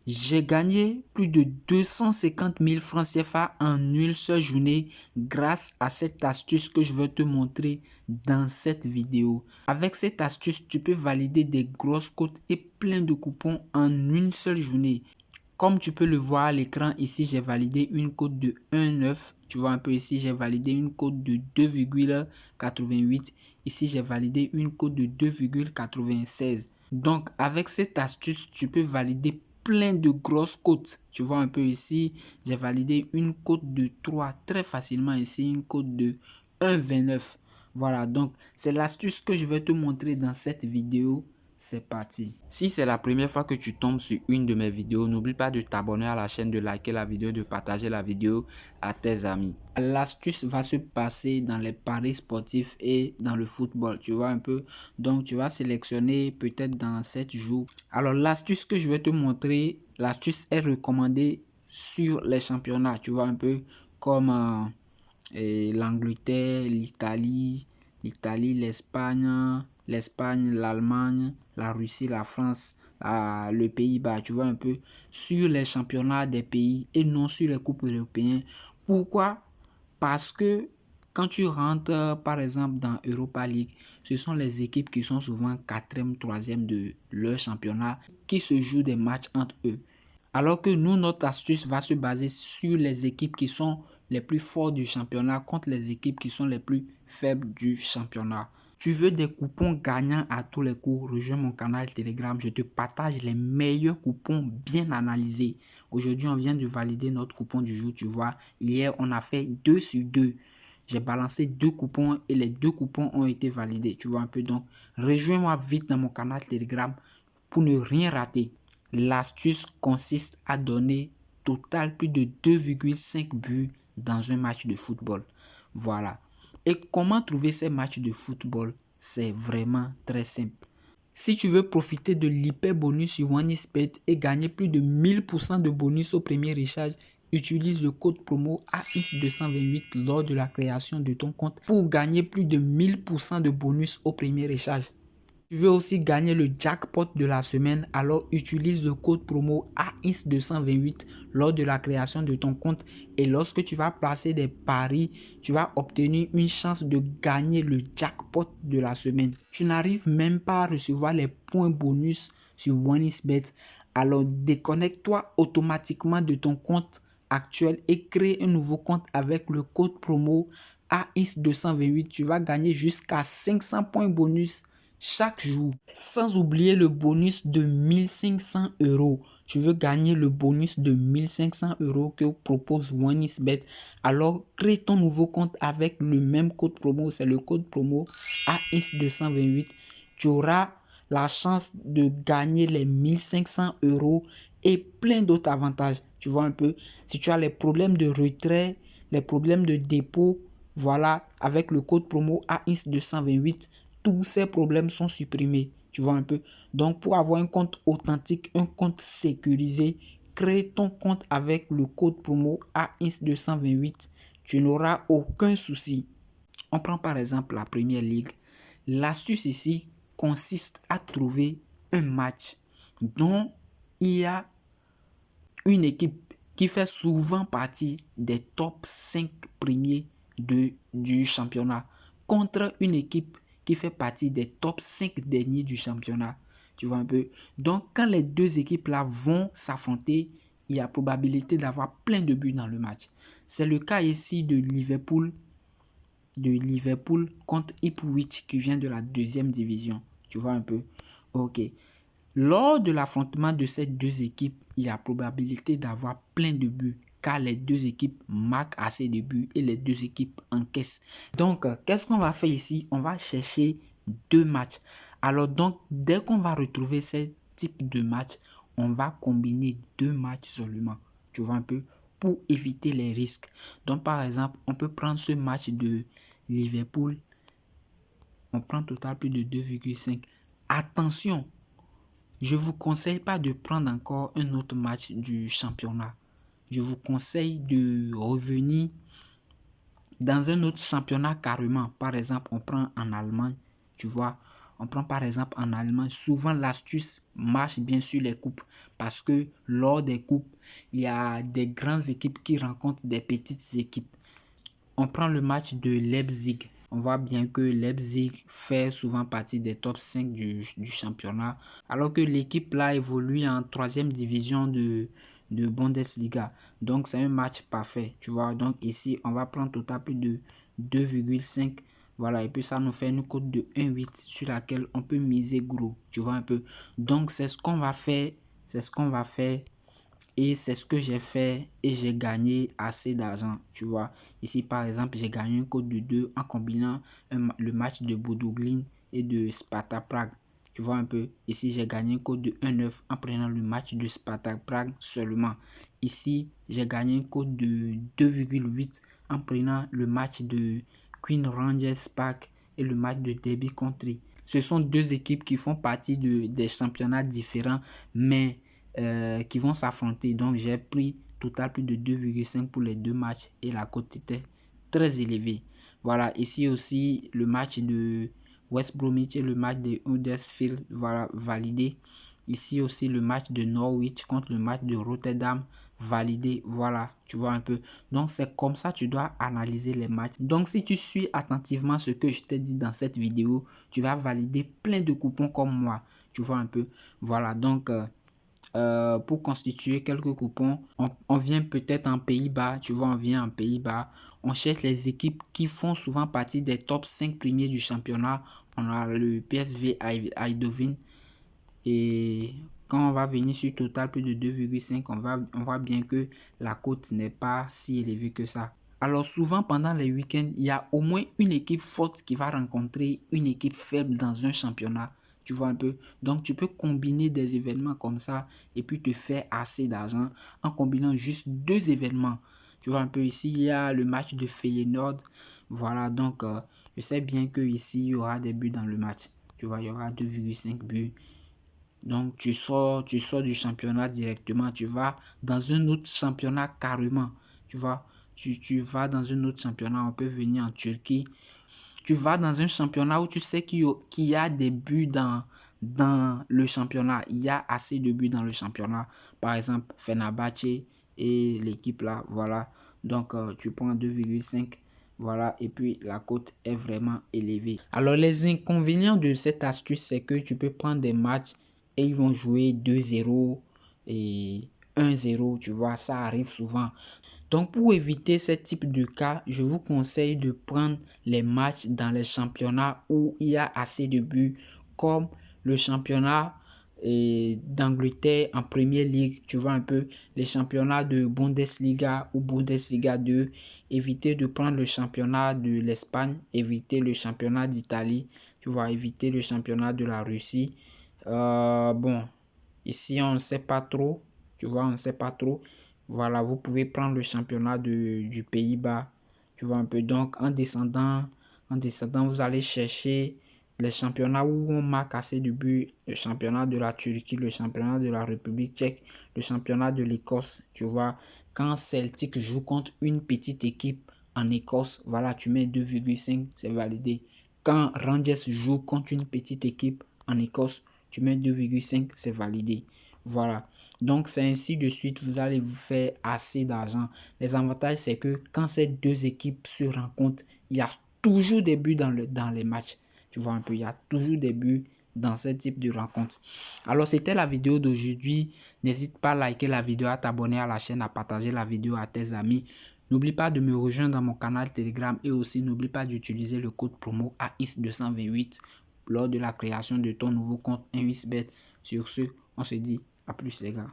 J'ai gagné plus de 250 000 francs CFA en une seule journée grâce à cette astuce que je vais te montrer dans cette vidéo. Avec cette astuce, tu peux valider des grosses cotes et plein de coupons en une seule journée. Comme tu peux le voir à l'écran, ici j'ai validé une cote de 1,9. Tu vois un peu ici, j'ai validé une cote de 2,88. Ici, j'ai validé une cote de 2,96. Donc, avec cette astuce, tu peux valider plein de grosses cotes. Tu vois un peu ici, j'ai validé une cote de 3 très facilement ici, une cote de 1,29. Voilà, donc c'est l'astuce que je vais te montrer dans cette vidéo. C'est parti. Si c'est la première fois que tu tombes sur une de mes vidéos, n'oublie pas de t'abonner à la chaîne, de liker la vidéo, de partager la vidéo à tes amis. L'astuce va se passer dans les paris sportifs et dans le football, tu vois un peu. Donc, tu vas sélectionner peut-être dans 7 jours. Alors, l'astuce que je vais te montrer, l'astuce est recommandée sur les championnats, tu vois un peu, comme l'Angleterre, l'Italie, l'Espagne, l'Allemagne, la Russie, la France, le Pays-Bas, tu vois un peu, sur les championnats des pays et non sur les coupes européennes. Pourquoi? Parce que quand tu rentres, par exemple, dans Europa League, ce sont les équipes qui sont souvent 4e, 3e de leur championnat qui se jouent des matchs entre eux. Alors que nous, notre astuce va se baser sur les équipes qui sont les plus fortes du championnat contre les équipes qui sont les plus faibles du championnat. Tu veux des coupons gagnants à tous les coups? Rejoins mon canal Telegram. Je te partage les meilleurs coupons bien analysés. Aujourd'hui, on vient de valider notre coupon du jour. Tu vois, hier, on a fait 2 sur 2. J'ai balancé 2 coupons et les 2 coupons ont été validés. Tu vois un peu. Donc, rejoins-moi vite dans mon canal Telegram pour ne rien rater. L'astuce consiste à donner total plus de 2,5 buts dans un match de football. Voilà. Et comment trouver ces matchs de football? C'est vraiment très simple. Si tu veux profiter de l'hyper bonus sur OneXBet et gagner plus de 1000% de bonus au premier recharge, utilise le code promo AX228 lors de la création de ton compte pour gagner plus de 1000% de bonus au premier recharge. Tu veux aussi gagner le jackpot de la semaine, alors utilise le code promo AX228 lors de la création de ton compte et lorsque tu vas placer des paris, tu vas obtenir une chance de gagner le jackpot de la semaine. Tu n'arrives même pas à recevoir les points bonus sur OneXBet, alors déconnecte-toi automatiquement de ton compte actuel et crée un nouveau compte avec le code promo AX228. Tu vas gagner jusqu'à 500 points bonus chaque jour, sans oublier le bonus de 1500 €. Tu veux gagner le bonus de 1500 € que propose OneXBet, alors crée ton nouveau compte avec le même code promo, c'est le code promo AX228. Tu auras la chance de gagner les 1500 € et plein d'autres avantages. Tu vois un peu, si tu as les problèmes de retrait, les problèmes de dépôt, voilà, avec le code promo AX228, tous ces problèmes sont supprimés. Tu vois un peu. Donc, pour avoir un compte authentique, un compte sécurisé, crée ton compte avec le code promo AX228. Tu n'auras aucun souci. On prend par exemple la Première Ligue. L'astuce ici consiste à trouver un match dont il y a une équipe qui fait souvent partie des top 5 premiers du championnat contre une équipe qui fait partie des top 5 derniers du championnat. Tu vois un peu. Donc, quand les deux équipes-là vont s'affronter, il y a probabilité d'avoir plein de buts dans le match. C'est le cas ici de Liverpool contre Ipswich qui vient de la 2e division. Tu vois un peu. Ok. Lors de l'affrontement de ces deux équipes, il y a probabilité d'avoir plein de buts car les deux équipes marquent assez de buts et les deux équipes encaissent. Donc, qu'est-ce qu'on va faire ici? On va chercher 2 matchs. Alors donc, dès qu'on va retrouver ce type de match, on va combiner 2 matchs seulement. Tu vois un peu? Pour éviter les risques. Donc, par exemple, on peut prendre ce match de Liverpool. On prend total plus de 2,5. Attention! Je ne vous conseille pas de prendre encore un autre match du championnat. Je vous conseille de revenir dans un autre championnat carrément. Par exemple, on prend en Allemagne, tu vois, On prend par exemple en Allemagne, souvent l'astuce marche bien sur les coupes parce que lors des coupes, il y a des grandes équipes qui rencontrent des petites équipes. On prend le match de Leipzig. On voit bien que Leipzig fait souvent partie des top 5 du championnat, alors que l'équipe là évolue en 3e division de Bundesliga. Donc c'est un match parfait, tu vois. Donc ici, on va prendre total plus de 2,5. Voilà, et puis ça nous fait une cote de 1,8 sur laquelle on peut miser gros, tu vois un peu. Donc c'est ce qu'on va faire, et c'est ce que j'ai fait et j'ai gagné assez d'argent, tu vois. Ici, par exemple, j'ai gagné une cote de 2 en combinant le match de Bodo Glimt et de Sparta Prague. Tu vois un peu. Ici, j'ai gagné une cote de 1,9 en prenant le match de Sparta Prague seulement. Ici, j'ai gagné une cote de 2,8 en prenant le match de Queen Rangers Park et le match de Derby County. Ce sont deux équipes qui font partie des championnats différents, mais qui vont s'affronter. Donc j'ai pris total plus de 2,5 pour les deux matchs et la cote était très élevée. Voilà, ici aussi le match de West Bromwich et le match de Huddersfield, voilà, validé. Ici aussi le match de Norwich contre le match de Rotterdam, validé. Voilà, tu vois un peu. Donc c'est comme ça tu dois analyser les matchs. Donc si tu suis attentivement ce que je t'ai dit dans cette vidéo, tu vas valider plein de coupons comme moi, tu vois un peu. Voilà, donc pour constituer quelques coupons, on vient peut-être en Pays-Bas, tu vois, on vient en Pays-Bas, on cherche les équipes qui font souvent partie des top 5 premiers du championnat. On a le PSV Eindhoven, et quand on va venir sur total plus de 2,5, on voit bien que la cote n'est pas si élevée que ça. Alors souvent pendant les week-ends, il y a au moins une équipe forte qui va rencontrer une équipe faible dans un championnat. Tu vois un peu. Donc tu peux combiner des événements comme ça et puis te faire assez d'argent en combinant juste deux événements. Tu vois un peu, ici il y a le match de Feyenoord. Voilà, donc je sais bien que ici il y aura des buts dans le match. Tu vois, il y aura 2,5 buts. Donc tu sors du championnat directement, tu vas dans un autre championnat carrément, tu vois. Tu vas dans un autre championnat, on peut venir en Turquie. Tu vas dans un championnat où tu sais qu'il y a des buts dans le championnat. Il y a assez de buts dans le championnat. Par exemple, Fenerbahçe et l'équipe là, voilà. Donc tu prends 2,5. Voilà, et puis la cote est vraiment élevée. Alors les inconvénients de cette astuce, c'est que tu peux prendre des matchs et ils vont jouer 2-0 et 1-0, tu vois, ça arrive souvent. Donc pour éviter ce type de cas, je vous conseille de prendre les matchs dans les championnats où il y a assez de buts, comme le championnat d'Angleterre en Premier League, tu vois un peu, les championnats de Bundesliga ou Bundesliga 2. Éviter de prendre le championnat de l'Espagne, éviter le championnat d'Italie, tu vois, éviter le championnat de la Russie. Bon, ici on ne sait pas trop, tu vois, on ne sait pas trop. Voilà, vous pouvez prendre le championnat du Pays-Bas, tu vois un peu. Donc en descendant, vous allez chercher les championnats où on marque assez de buts, le championnat de la Turquie, le championnat de la République tchèque, le championnat de l'Écosse, tu vois. Quand Celtic joue contre une petite équipe en Écosse, voilà, tu mets 2,5, c'est validé. Quand Rangers joue contre une petite équipe en Écosse, tu mets 2,5, c'est validé. Voilà. Donc c'est ainsi de suite, vous allez vous faire assez d'argent. Les avantages, c'est que quand ces deux équipes se rencontrent, il y a toujours des buts dans les matchs. Tu vois un peu, il y a toujours des buts dans ce type de rencontre. Alors c'était la vidéo d'aujourd'hui. N'hésite pas à liker la vidéo, à t'abonner à la chaîne, à partager la vidéo à tes amis. N'oublie pas de me rejoindre dans mon canal Telegram et aussi n'oublie pas d'utiliser le code promo AIS228 lors de la création de ton nouveau compte 1xBet. Sur ce, on se dit à plus les gars.